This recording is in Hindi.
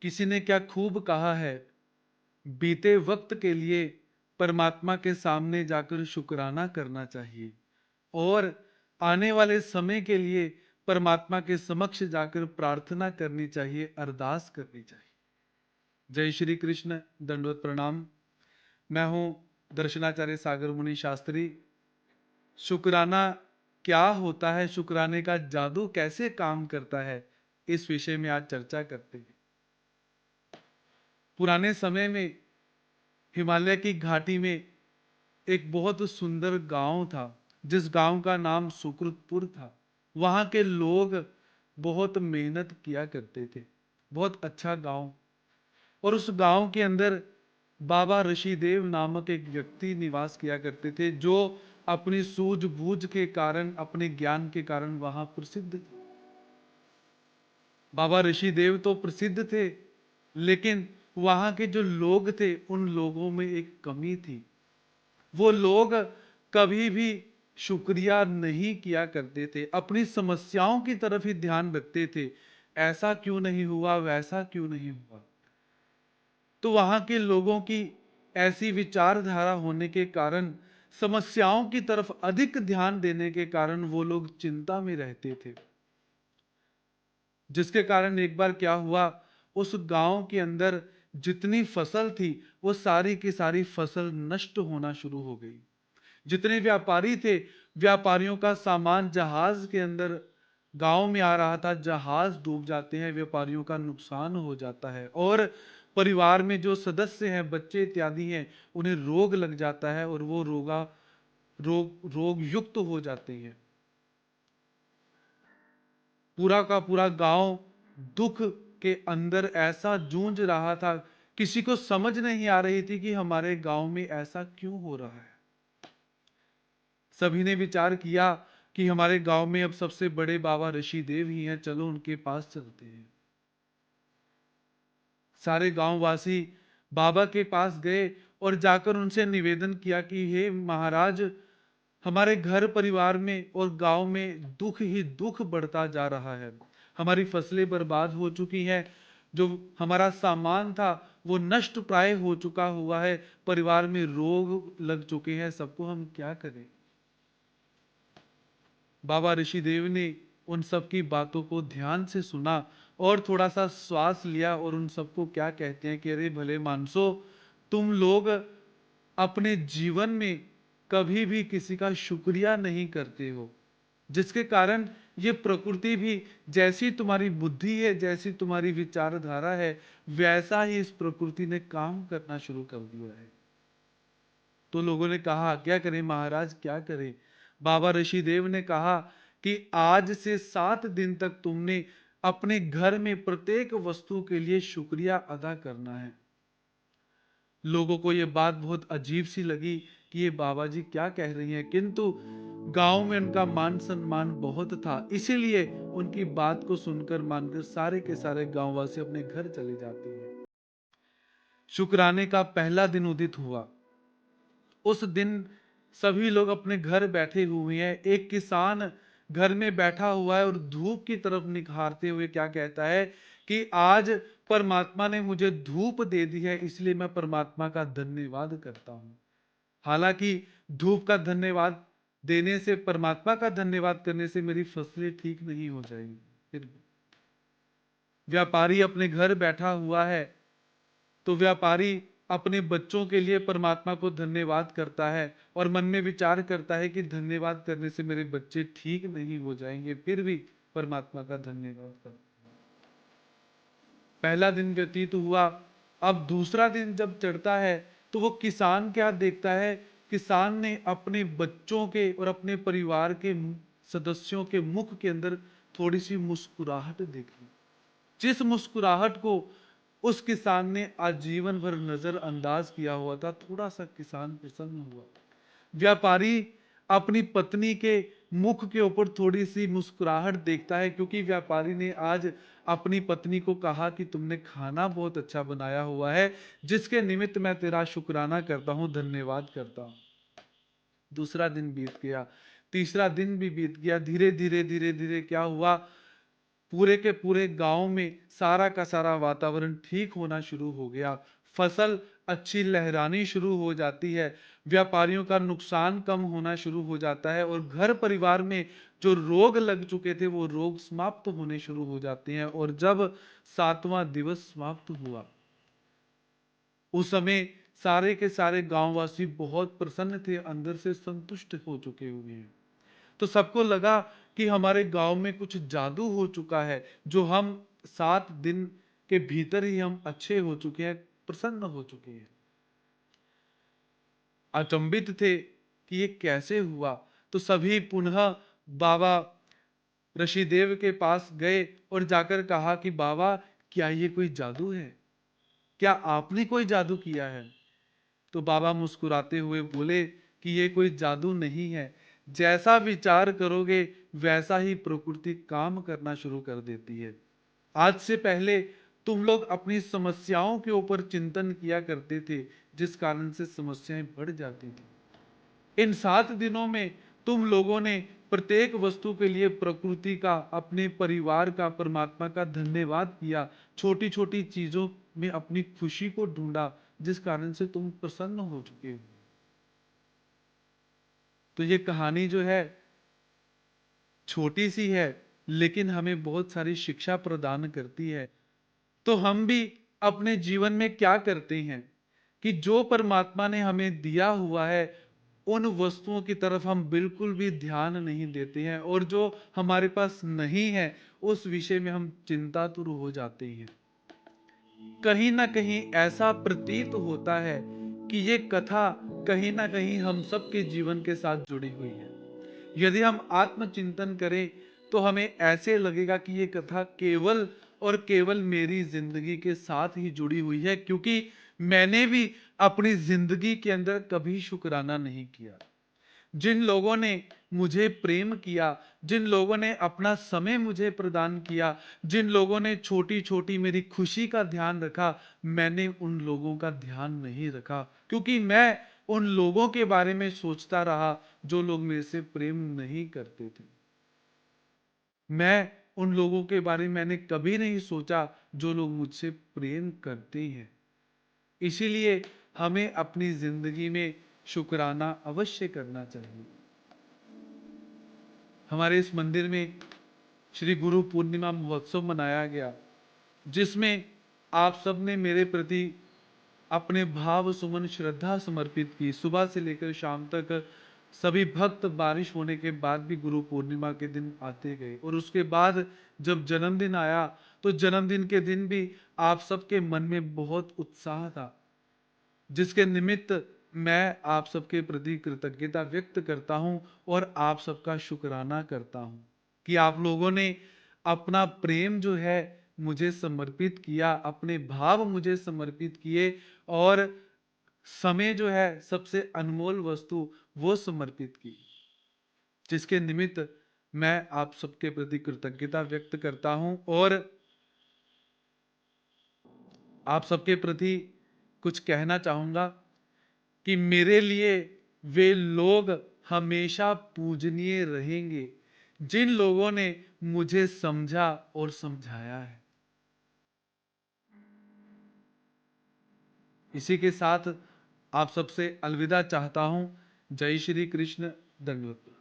किसी ने क्या खूब कहा है, बीते वक्त के लिए परमात्मा के सामने जाकर शुक्राना करना चाहिए और आने वाले समय के लिए परमात्मा के समक्ष जाकर प्रार्थना करनी चाहिए, अरदास करनी चाहिए। जय श्री कृष्ण। दंडवत प्रणाम। मैं हूं दर्शनाचार्य सागर मुनि शास्त्री। शुक्राना क्या होता है, शुक्राने का जादू कैसे काम करता है, इस विषय में आज चर्चा करते हैं। पुराने समय में हिमालय की घाटी में एक बहुत सुंदर गांव था, जिस गांव का नाम सुकृतपुर था। वहां के लोग बहुत मेहनत किया करते थे। बहुत अच्छा गांव। और उस गांव के अंदर बाबा ऋषिदेव नामक एक व्यक्ति निवास किया करते थे, जो अपनी सूझबूझ के कारण, अपने ज्ञान के कारण वहां प्रसिद्ध थे। बाबा ऋषिदेव तो प्रसिद्ध थे, लेकिन वहां के जो लोग थे, उन लोगों में एक कमी थी। वो लोग कभी भी शुक्रिया नहीं किया करते थे, अपनी समस्याओं की तरफ ही ध्यान रखते थे। ऐसा क्यों नहीं हुआ, वैसा क्यों नहीं हुआ। तो वहां के लोगों की ऐसी विचारधारा होने के कारण, समस्याओं की तरफ अधिक ध्यान देने के कारण वो लोग चिंता में रहते थे। जिसके कारण एक बार क्या हुआ, उस गांव के अंदर जितनी फसल थी, वो सारी की सारी फसल नष्ट होना शुरू हो गई। जितने व्यापारी थे, व्यापारियों का सामान जहाज के अंदर गांव में आ रहा था, जहाज डूब जाते हैं, व्यापारियों का नुकसान हो जाता है। और परिवार में जो सदस्य हैं, बच्चे इत्यादि हैं, उन्हें रोग लग जाता है और वो रोग युक्त हो जाते हैं। पूरा का पूरा गांव दुख के अंदर ऐसा जूझ रहा था। किसी को समझ नहीं आ रही थी कि हमारे गांव में ऐसा क्यों हो रहा है। सभी ने विचार किया कि हमारे गांव में अब सबसे बड़े बाबा ऋषिदेव ही हैं, चलो उनके पास चलते हैं। सारे गांववासी बाबा के पास गए और जाकर उनसे निवेदन किया कि हे महाराज, हमारे घर परिवार में और गांव में दुख ही दुख बढ़ता जा रहा है। हमारी फसलें बर्बाद हो चुकी हैं, जो हमारा सामान था वो नष्ट प्राय हो चुका हुआ है, परिवार में रोग लग चुके हैं, सबको हम क्या करें। बाबा ऋषिदेव ने उन सब की बातों को ध्यान से सुना और थोड़ा सा श्वास लिया और उन सबको क्या कहते हैं कि अरे भले मानसो, तुम लोग अपने जीवन में कभी भी किसी का शुक्रिया नहीं करते हो, जिसके कारण ये प्रकृति भी, जैसी तुम्हारी बुद्धि है, जैसी तुम्हारी विचारधारा है, वैसा ही इस प्रकृति ने काम करना शुरू कर दिया है। तो लोगों ने कहा क्या करें महाराज, क्या करें। बाबा ऋषिदेव ने कहा कि आज से 7 दिन तक तुमने अपने घर में प्रत्येक वस्तु के लिए शुक्रिया अदा करना है। लोगों को यह बात बहुत अजीब सी लगी कि ये बाबा जी क्या कह रही हैं, किंतु गांव में उनका मान सम्मान बहुत था, इसीलिए उनकी बात को सुनकर मानकर सारे के सारे गांववासी अपने घर चले जाते हैं। शुक्राने का पहला दिन उदित हुआ। उस दिन सभी लोग अपने घर बैठे हुए हैं। एक किसान घर में बैठा हुआ है और धूप की तरफ निखारते हुए क्या कहता है कि आज परमात्मा ने मुझे धूप दे दी है, इसलिए मैं परमात्मा का धन्यवाद करता हूं। हालांकि धूप का धन्यवाद देने से, परमात्मा का धन्यवाद करने से मेरी फसलें ठीक नहीं हो जाएंगी। फिर व्यापारी अपने घर बैठा हुआ है, तो व्यापारी अपने बच्चों के लिए परमात्मा को धन्यवाद करता है और मन में विचार करता है कि धन्यवाद करने से मेरे बच्चे ठीक नहीं हो जाएंगे, फिर भी परमात्मा का धन्यवाद करता। पहला दिन व्यतीत हुआ। अब दूसरा दिन जब चढ़ता है, तो वो किसान क्या देखता है, किसान ने अपने बच्चों के और अपने परिवार के सदस्यों के मुख के अंदर थोड़ी सी मुस्कुराहट देखी, जिस मुस्कुराहट को उस किसान ने आजीवन भर नजरअंदाज किया हुआ था। थोड़ा सा किसान प्रसन्न हुआ। व्यापारी अपनी पत्नी के मुख के ऊपर थोड़ी सी मुस्कुराहट देखता है, क्योंकि व्यापारी ने आज अपनी पत्नी को कहा कि तुमने खाना बहुत अच्छा बनाया हुआ है, जिसके निमित्त मैं तेरा शुक्राना करता हूं, धन्यवाद करता हूं। दूसरा दिन बीत गया, तीसरा दिन भी बीत गया। धीरे धीरे धीरे धीरे क्या हुआ, पूरे के पूरे गांव में सारा का सारा वातावरण ठीक होना शुरू हो गया। फसल अच्छी लहरानी शुरू हो जाती है। व्यापारियों का नुकसान कम होना शुरू हो जाता है और घर परिवार में जो रोग लग चुके थे वो रोग समाप्त होने शुरू हो जाते हैं। और जब 7वां दिवस समाप्त हुआ उस समय सारे के सारे गांववासी बहुत प्रसन्न थे, अंदर से संतुष्ट हो चुके हुए हैं। तो सबको लगा कि हमारे गांव में कुछ जादू हो चुका है, जो हम 7 दिन के भीतर ही हम अच्छे हो चुके हैं, प्रसन्न हो चुके हैं। अचंभित थे कि ये कैसे हुआ। तो सभी पुनः बाबा ऋषिदेव के पास गए और जाकर कहा कि बाबा, क्या ये कोई जादू है? क्या आपने कोई जादू किया है? तो बाबा मुस्कुराते हुए बोले कि ये कोई जादू नहीं है। जैसा विचार करोगे वैसा ही प्रकृति काम करना शुरू कर देती है। आज से पहले तुम लोग अपनी समस्याओं के ऊपर चिंतन किया करते थे, जिस कारण से समस्याएं बढ़ जाती थी। इन 7 दिनों में तुम लोगों ने प्रत्येक वस्तु के लिए प्रकृति का, अपने परिवार का, परमात्मा का धन्यवाद किया। छोटी छोटी चीजों में अपनी खुशी को ढूंढा, जिस कारण से तुम प्रसन्न हो चुके हो। तो ये कहानी जो है छोटी सी है, लेकिन हमें बहुत सारी शिक्षा प्रदान करती है। तो हम भी अपने जीवन में क्या करते हैं कि जो परमात्मा ने हमें दिया हुआ है उन वस्तुओं की तरफ हम बिल्कुल भी ध्यान नहीं देते हैं, और जो हमारे पास नहीं है उस विषय में हम चिंतातुर हो जाते हैं। कहीं ना कहीं ऐसा प्रतीत होता है कि ये कथा कहीं ना कहीं हम सबके जीवन के साथ जुड़ी हुई है। यदि हम आत्मचिंतन करें तो हमें ऐसे लगेगा कि ये कथा केवल और केवल मेरी जिंदगी के साथ ही जुड़ी हुई है, क्योंकि मैंने भी अपनी जिंदगी के अंदर कभी शुक्राना नहीं किया। जिन लोगों ने मुझे प्रेम किया, जिन लोगों ने अपना समय मुझे प्रदान किया, जिन लोगों ने छोटी छोटी मेरी खुशी का ध्यान रखा, मैंने उन लोगों का ध्यान नहीं रखा, क्योंकि मैं उन लोगों के बारे में सोचता रहा जो लोग मेरे से प्रेम नहीं करते थे। मैं उन लोगों के बारे में मैंने कभी नहीं सोचा जो लोग मुझसे प्रेम करते हैं। इसीलिए हमें अपनी जिंदगी में शुक्राना अवश्य करना चाहिए। हमारे इस मंदिर में श्री गुरु पूर्णिमा महोत्सव मनाया गया, जिसमें आप सबने मेरे प्रति अपने भाव सुमन श्रद्धा समर्पित की। सुबह से लेकर शाम तक सभी भक्त बारिश होने के बाद भी गुरु पूर्णिमा के दिन आते गए, और उसके बाद जब जन्मदिन आया तो जन्मदिन के दिन भी आप सबके मन में बहुत उत्साह था, जिसके निमित्त मैं आप सबके प्रति कृतज्ञता व्यक्त करता हूं और आप सबका शुक्राना करता हूं कि आप लोगों ने अपना प्रेम जो है मुझे समर्पित किया, अपने भाव मुझे समर्पित किए, और समय जो है सबसे अनमोल वस्तु वो समर्पित की, जिसके निमित्त मैं आप सबके प्रति कृतज्ञता व्यक्त करता हूं। और आप सबके प्रति कुछ कहना चाहूंगा कि मेरे लिए वे लोग हमेशा पूजनीय रहेंगे जिन लोगों ने मुझे समझा और समझाया है। इसी के साथ आप सबसे अलविदा चाहता हूं। जय श्री कृष्ण। दंडवत।